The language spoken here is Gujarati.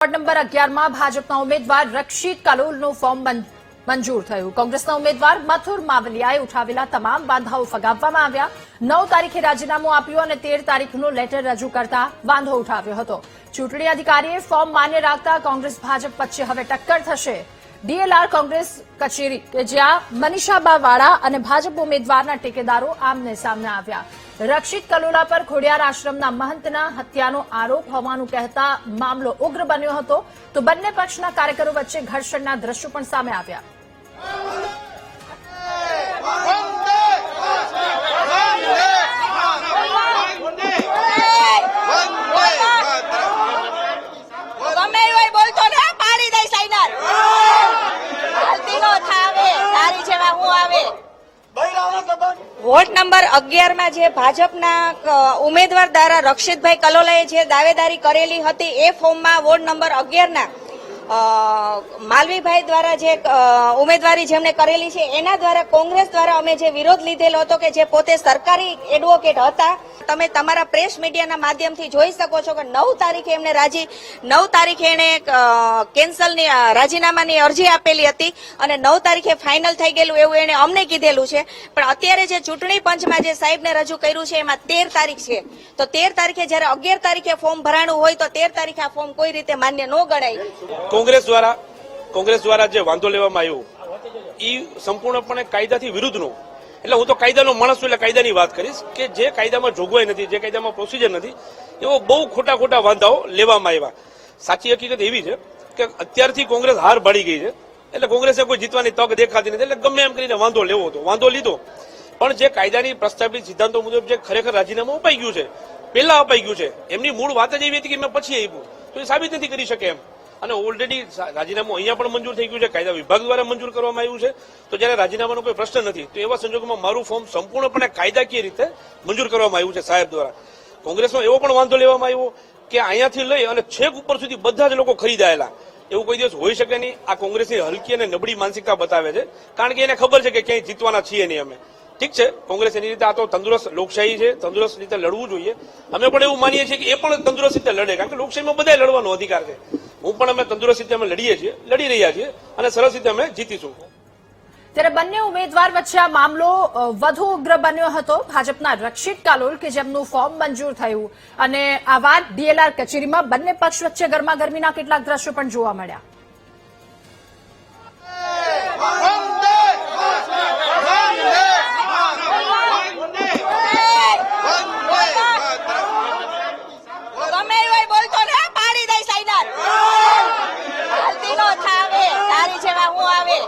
વોર્ડ નંબર 11 માં ભાજપના ઉમેદવાર રક્ષિત કલોલનું ફોર્મ મંજૂર થયું। કોંગ્રેસના ઉમેદવાર મથુર માવલિયાએ ઉઠાવેલા તમામ બાધાઓ ફગાવવામાં આવ્યા। 9 તારીખે રાજીનામું આપ્યું અને 13 તારીખનું લેટર રજૂ કરતા વાંધો ઉઠાવ્યો હતો। ચૂંટણી અધિકારીએ ફોર્મ માન્ય રાખતા કોંગ્રેસ ભાજપ વચ્ચે હવે ટક્કર થશે। ડીએલઆર કોંગ્રેસ કચેરી કે જ્યાં મનીષાબા વાળા અને ભાજપ ઉમેદવારના ટેકેદારો આમને સામને આવ્યા। રક્ષિત કલોલા પર ખોડિયાર આશ્રમના મહંતના હત્યાનો આરોપ હોવાનું કહેતા મામલો ઉગ્ર બન્યો હતો તો બંને પક્ષના કાર્યકરો વચ્ચે ઘર્ષણના દ્રશ્યો પણ સામે આવ્યા। વોર્ડ નંબર 11 માં જે ભાજપના ઉમેદવાર દ્વારા રક્ષિતભાઈ કલોલાએ જે દાવેદારી કરેલી હતી એ ફોર્મમાં વોર્ડ નંબર 11 ના માલવીભાઈ દ્વારા જે ઉમેદવારી જેમણે કરેલી છે એના દ્વારા કોંગ્રેસ દ્વારા અમે જે વિરોધ લીધેલો હતો કે જે પોતે સરકારી એડવોકેટ હતા। તમે તમારા પ્રેસ મીડિયાના માધ્યમથી જોઈ શકો છો કે 9 તારીખે એમને 9 તારીખે એને કેન્સલની રાજીનામાની અરજી આપેલી હતી અને 9 તારીખે ફાઇનલ થઈ ગયેલું એવું એને અમને કીધેલું છે। પણ અત્યારે જે ચૂંટણી પંચમાં જે સાહેબને રજૂ કર્યું છે એમાં 13 તારીખ છે તો 13 તારીખે જયારે 11 તારીખે ફોર્મ ભરાણું હોય તો 13 તારીખે આ ફોર્મ કોઈ રીતે માન્ય ન ગણાય। કોંગ્રેસ દ્વારા જે વાંધો લેવામાં આવ્યો એ સંપૂર્ણપણે કાયદાથી વિરુદ્ધનો, એટલે હું તો કાયદાનો માણસ છું એટલે કાયદાની વાત કરીશ કે જે કાયદામાં જોગવાઈ નથી, જે કાયદામાં પ્રોસિજર નથી, એવો બહુ ખોટા વાંધાઓ લેવામાં આવ્યા। સાચી હકીકત એવી છે કે અત્યારથી કોંગ્રેસ હાર ભાળી ગઈ છે, એટલે કોંગ્રેસે કોઈ જીતવાની તક દેખાતી નથી, એટલે ગમે એમ કરીને વાંધો લેવો હતો, વાંધો લીધો। પણ જે કાયદાની પ્રસ્થાપિત સિદ્ધાંતો મુજબ જે ખરેખર રાજીનામું અપાઈ ગયું છે, પહેલા અપાઈ ગયું છે, એમની મૂળ વાત જ એવી હતી કે મેં પછી આપ્યું, તો એ સાબિત નથી કરી શકે એમ। અને ઓલરેડી રાજીનામું અહીંયા પણ મંજૂર થઈ ગયું છે, કાયદા વિભાગ દ્વારા મંજૂર કરવામાં આવ્યું છે, તો જયારે રાજીનામાનો કોઈ પ્રશ્ન નથી તો એવા સંજોગોમાં મારું ફોર્મ સંપૂર્ણપણે કાયદાકીય રીતે મંજૂર કરવામાં આવ્યું છે સાહેબ દ્વારા। કોંગ્રેસનો એવો પણ વાંધો લેવામાં આવ્યો કે અહીંયાથી લઈ અને છેક ઉપર સુધી બધા જ લોકો ખરીદાયેલા, એવું કોઈ દિવસ હોઈ શકે નહીં। આ કોંગ્રેસની હલકી અને નબળી માનસિકતા બતાવે છે, કારણ કે એને ખબર છે કે ક્યાંય જીતવાના છીએ નહીં અમે। ઠીક છે, કોંગ્રેસ એની રીતે આ તો તંદુરસ્ત લોકશાહી છે, તંદુરસ્ત રીતે લડવું જોઈએ। અમે પણ એવું માનીએ છીએ કે એ પણ તંદુરસ્ત રીતે લડે, કારણ કે લોકશાહીમાં બધાએ લડવાનો અધિકાર છે। હું પણ અમે તંદુરસ્ત રીતે અમે લડી રહ્યા છીએ અને સરસ રીતે અમે જીતીશું। ત્યારે બંને ઉમેદવાર વચ્ચે આ મામલો વધુ ઉગ્ર બન્યો હતો। ભાજપના રક્ષિત કલોલ કે જેમનું ફોર્મ મંજૂર થયું અને આ વાત ડીએલઆર કચેરીમાં બંને પક્ષ વચ્ચે ગરમાગરમીના કેટલાક દ્રશ્યો પણ જોવા મળ્યા। તારી જેવા હું આવે